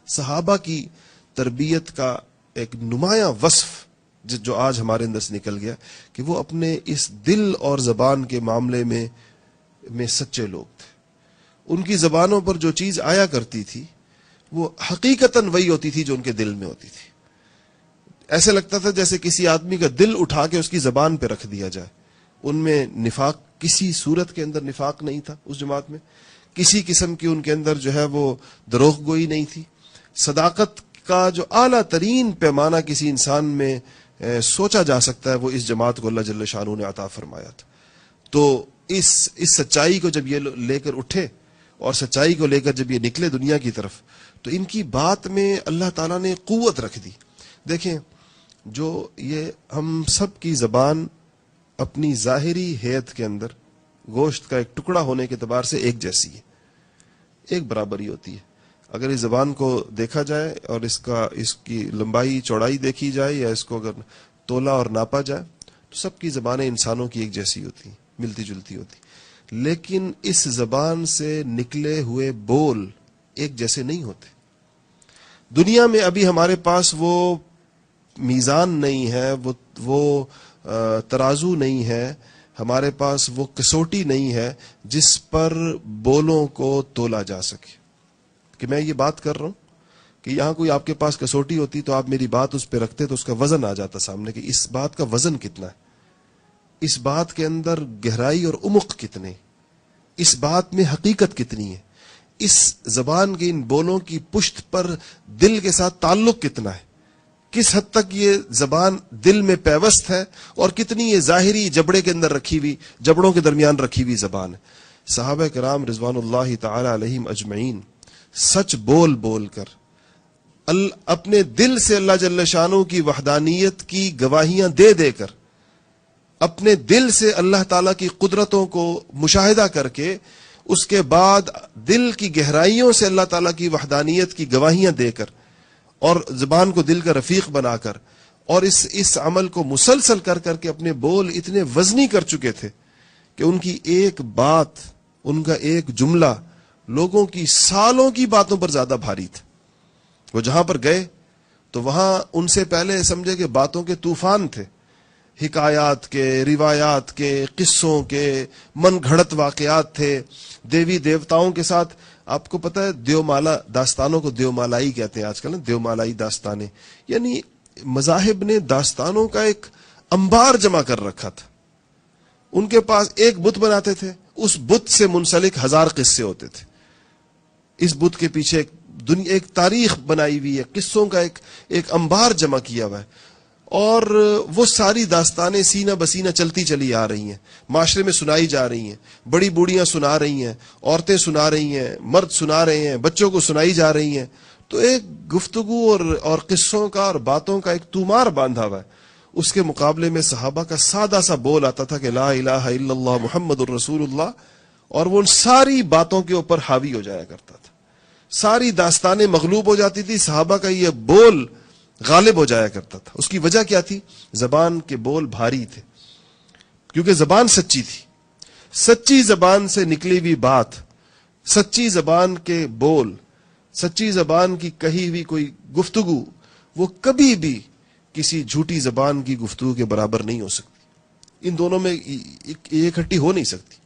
صحابہ کی تربیت کا ایک نمایاں وصف جو آج ہمارے اندر سے نکل گیا کہ وہ اپنے اس دل اور زبان کے معاملے میں سچے لوگ تھے. ان کی زبانوں پر جو چیز آیا کرتی تھی وہ حقیقتاً وہی ہوتی تھی جو ان کے دل میں ہوتی تھی. ایسے لگتا تھا جیسے کسی آدمی کا دل اٹھا کے اس کی زبان پہ رکھ دیا جائے. ان میں نفاق، کسی صورت کے اندر نفاق نہیں تھا. اس جماعت میں کسی قسم کی ان کے اندر جو ہے وہ دروغ گوئی نہیں تھی. صداقت کا جو اعلیٰ ترین پیمانہ کسی انسان میں سوچا جا سکتا ہے وہ اس جماعت کو اللہ جل شانہ نے عطا فرمایا تھا. تو اس سچائی کو جب یہ لے کر اٹھے اور سچائی کو لے کر جب یہ نکلے دنیا کی طرف، تو ان کی بات میں اللہ تعالیٰ نے قوت رکھ دی. دیکھیں، جو یہ ہم سب کی زبان اپنی ظاہری حیت کے اندر گوشت کا ایک ٹکڑا ہونے کے اعتبار سے ایک جیسی ہے، ایک برابری ہوتی ہے. اگر اس زبان کو دیکھا جائے اور اس کی لمبائی چوڑائی دیکھی جائے یا اس کو اگر تولا اور ناپا جائے تو سب کی زبانیں انسانوں کی ایک جیسی ہوتی ہیں، ملتی جلتی ہوتی. لیکن اس زبان سے نکلے ہوئے بول ایک جیسے نہیں ہوتے. دنیا میں ابھی ہمارے پاس وہ میزان نہیں ہے، وہ ترازو نہیں ہے، ہمارے پاس وہ کسوٹی نہیں ہے جس پر بولوں کو تولا جا سکے. کہ میں یہ بات کر رہا ہوں کہ یہاں کوئی آپ کے پاس کسوٹی ہوتی تو آپ میری بات اس پہ رکھتے تو اس کا وزن آ جاتا سامنے کہ اس بات کا وزن کتنا ہے، اس بات کے اندر گہرائی اور عمق کتنے، اس بات میں حقیقت کتنی ہے، اس زبان کے ان بولوں کی پشت پر دل کے ساتھ تعلق کتنا ہے، کس حد تک یہ زبان دل میں پیوست ہے اور کتنی یہ ظاہری جبڑے کے اندر رکھی ہوئی، جبڑوں کے درمیان رکھی ہوئی زبان ہے. صحابہ کرام رضوان اللہ تعالی علیہم اجمعین سچ بول بول کر اپنے دل سے اللہ جل شانہ کی وحدانیت کی گواہیاں دے دے کر، اپنے دل سے اللہ تعالیٰ کی قدرتوں کو مشاہدہ کر کے، اس کے بعد دل کی گہرائیوں سے اللہ تعالیٰ کی وحدانیت کی گواہیاں دے کر اور زبان کو دل کا رفیق بنا کر اور اس عمل کو مسلسل کر کر کے اپنے بول اتنے وزنی کر چکے تھے کہ ان کی ایک بات، ان کا ایک جملہ لوگوں کی سالوں کی باتوں پر زیادہ بھاری تھا. وہ جہاں پر گئے تو وہاں ان سے پہلے سمجھے کہ باتوں کے طوفان تھے، حکایات کے، روایات کے، قصوں کے، من گھڑت واقعات تھے، دیوی دیوتاؤں کے ساتھ. آپ کو پتہ ہے دیومالا داستانوں کو دیومالائی کہتے ہیں آج کل نا، دیومالائی داستانیں، یعنی مذاہب نے داستانوں کا ایک انبار جمع کر رکھا تھا. ان کے پاس ایک بت بناتے تھے، اس بت سے منسلک 1000 قصے ہوتے تھے. اس بت کے پیچھے ایک تاریخ بنائی ہوئی ہے، قصوں کا ایک انبار جمع کیا ہوا ہے، اور وہ ساری داستانیں سینہ بسینہ چلتی چلی آ رہی ہیں، معاشرے میں سنائی جا رہی ہیں. بڑی بوڑھیاں سنا رہی ہیں، عورتیں سنا رہی ہیں، مرد سنا رہے ہیں، بچوں کو سنائی جا رہی ہیں. تو ایک گفتگو اور قصوں کا اور باتوں کا ایک تومار باندھا ہوا ہے. اس کے مقابلے میں صحابہ کا سادہ سا بول آتا تھا کہ لا الہ الا اللہ محمد الرسول اللہ، اور وہ ان ساری باتوں کے اوپر حاوی ہو جایا کرتا تھا. ساری داستانیں مغلوب ہو جاتی تھی، صحابہ کا یہ بول غالب ہو جایا کرتا تھا. اس کی وجہ کیا تھی؟ زبان کے بول بھاری تھے، کیونکہ زبان سچی تھی. سچی زبان سے نکلی ہوئی بات، سچی زبان کے بول، سچی زبان کی کہی ہوئی کوئی گفتگو، وہ کبھی بھی کسی جھوٹی زبان کی گفتگو کے برابر نہیں ہو سکتی. ان دونوں میں یہ اکٹھی ہو نہیں سکتی.